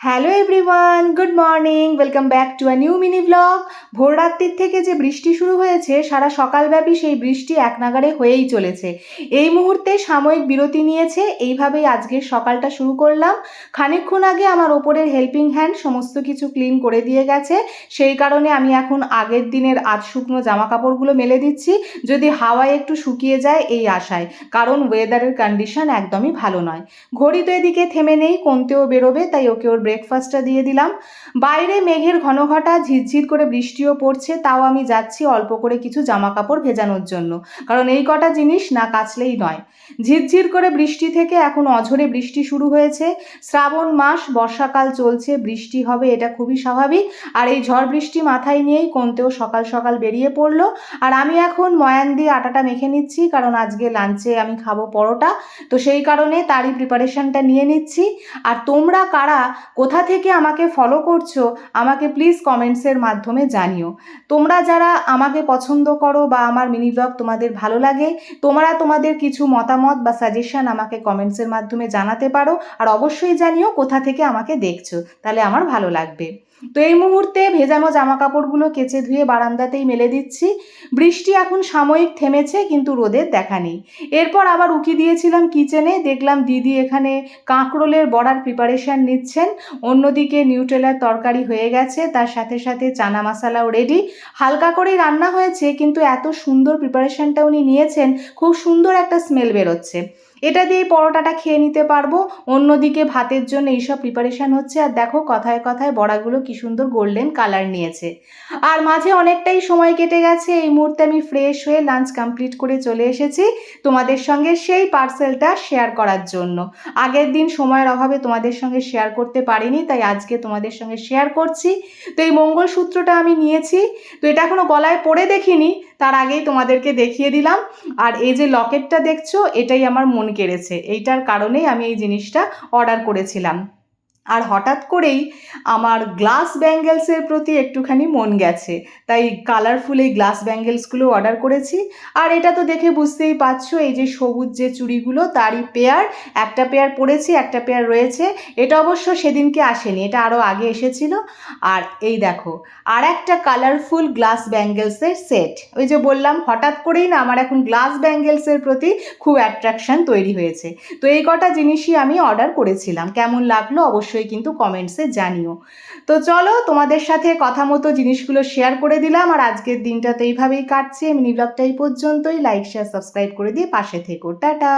Hello everyone, good morning, welcome back to a new mini blog. ভোর রাত্রির থেকে যে বৃষ্টি শুরু হয়েছে, সারা সকালব্যাপী সেই বৃষ্টি একনাগাড়ে হয়েই চলেছে। এই মুহূর্তে সাময়িক বিরতি নিয়েছে, এইভাবেই আজকের সকালটা শুরু করলাম। খানিকক্ষণ আগে আমার ওপরের হেল্পিং হ্যান্ড সমস্ত কিছু ক্লিন করে দিয়ে গেছে, সেই কারণে আমি এখন আগের দিনের আধ শুকনো জামা কাপড়গুলো মেলে দিচ্ছি, যদি হাওয়ায় একটু শুকিয়ে যায় এই আশায়, কারণ ওয়েদারের কন্ডিশন একদমই ভালো নয়। ঘড়ি তো এদিকে থেমে নেই, কোনতেও বেরোবে, তাই ওকে ওর ব্রেকফাস্টটা দিয়ে দিলাম। বাইরে মেঘের ঘনঘটা, ঝিরঝির করে বৃষ্টিও পড়ছে, তাও আমি যাচ্ছি অল্প করে কিছু জামা কাপড় ভেজানোর জন্য, কারণ এই কটা জিনিস না কাচলেই নয়। ঝিরঝির করে বৃষ্টি থেকে এখন অঝরে বৃষ্টি শুরু হয়েছে। শ্রাবণ মাস, বর্ষাকাল চলছে, বৃষ্টি হবে এটা খুবই স্বাভাবিক। আর এই ঝড় বৃষ্টি মাথায় নিয়েই কোনতেও সকাল সকাল বেরিয়ে পড়লো। আর আমি এখন ময়ান দিয়ে আটাটা মেখে নিচ্ছি, কারণ আজকে লাঞ্চে আমি খাবো পরোটা, তো সেই কারণে তারই প্রিপারেশনটা নিয়ে নিচ্ছি। আর তোমরা কারা কোথা থেকে আমাকে ফলো করছো আমাকে প্লিজ কমেন্টসের মাধ্যমে জানিও। তোমরা যারা আমাকে পছন্দ করো বা আমার মিনি ব্লগ তোমাদের ভালো লাগে, তোমরা তোমাদের কিছু মতামত বা সাজেশন আমাকে কমেন্টসের মাধ্যমে জানাতে পারো। আর অবশ্যই জানিও কোথা থেকে আমাকে দেখছো, তাহলে আমার ভালো লাগবে। তো এই মুহূর্তে ভেজানো জামা কাপড়গুলো কেচে ধুয়ে বারান্দাতেই মেলে দিচ্ছি। বৃষ্টি এখন সাময়িক থেমেছে, কিন্তু রোদের দেখা নেই। এরপর আবার উকি দিয়েছিলাম কিচেনে, দেখলাম দিদি এখানে কাঁকরোলের বড়ার প্রিপারেশান নিচ্ছেন। অন্যদিকে নিউট্রেলার তরকারি হয়ে গেছে, তার সাথে সাথে চানা মশালাও রেডি। হালকা করেই রান্না হয়েছে, কিন্তু এত সুন্দর প্রিপারেশানটা উনি নিয়েছেন, খুব সুন্দর একটা স্মেল বেরোচ্ছে। এটা দিয়েই পরোটাটা খেয়ে নিতে পারবো। অন্যদিকে ভাতের জন্য এইসব প্রিপারেশান হচ্ছে। আর দেখো কথায় কথায় বড়াগুলো কি সুন্দর গোল্ডেন কালার নিয়েছে। আর মাঝে অনেকটাই সময় কেটে গেছে, এই মুহূর্তে আমি ফ্রেশ হয়ে লাঞ্চ কমপ্লিট করে চলে এসেছি তোমাদের সঙ্গে সেই পার্সেলটা শেয়ার করার জন্য। আগের দিন সময়ের অভাবে তোমাদের সঙ্গে শেয়ার করতে পারিনি, তাই আজকে তোমাদের সঙ্গে শেয়ার করছি। তো এই মঙ্গলসূত্রটা আমি নিয়েছি, তো এটা এখনো গলায় পরে দেখিনি, তার আগেই তোমাদেরকে দেখিয়ে দিলাম। আর এই যে লকেটটা দেখছো, এটাই আমার মন কেড়েছে, এইটার কারণেই আমি এই জিনিসটা অর্ডার করেছিলাম। আর হঠাৎ করেই আমার গ্লাস ব্যাঙ্গেলসের প্রতি একটুখানি মন গেছে, তাই কালারফুল এই গ্লাস ব্যাঙ্গেলসগুলো অর্ডার করেছি। আর এটা তো দেখে বুঝতেই পারছো, এই যে সবুজ যে চুড়িগুলো তারই পেয়ার, একটা পেয়ার পরেছি, একটা পেয়ার রয়েছে। এটা অবশ্য সেদিনকে আসেনি, এটা আরও আগে এসেছিল। আর এই দেখো আর একটা কালারফুল গ্লাস ব্যাঙ্গেলসের সেট। ওই যে বললাম হঠাৎ করেই না আমার এখন গ্লাস ব্যাঙ্গেলসের প্রতি খুব অ্যাট্রাকশান তৈরি হয়েছে। তো এই কটা জিনিসই আমি অর্ডার করেছিলাম, কেমন লাগলো অবশ্যই কিন্তু কমেন্টসে জানিও। তো চলো, তোমাদের সাথে কথা মতো জিনিসগুলো শেয়ার করে দিলাম। আর আজকের দিনটা তো এইভাবেই কাটছে। মিনি ব্লগটা এই পর্যন্তই। লাইক শেয়ার সাবস্ক্রাইব করে দিয়ে পাশে থেকো। টাটা।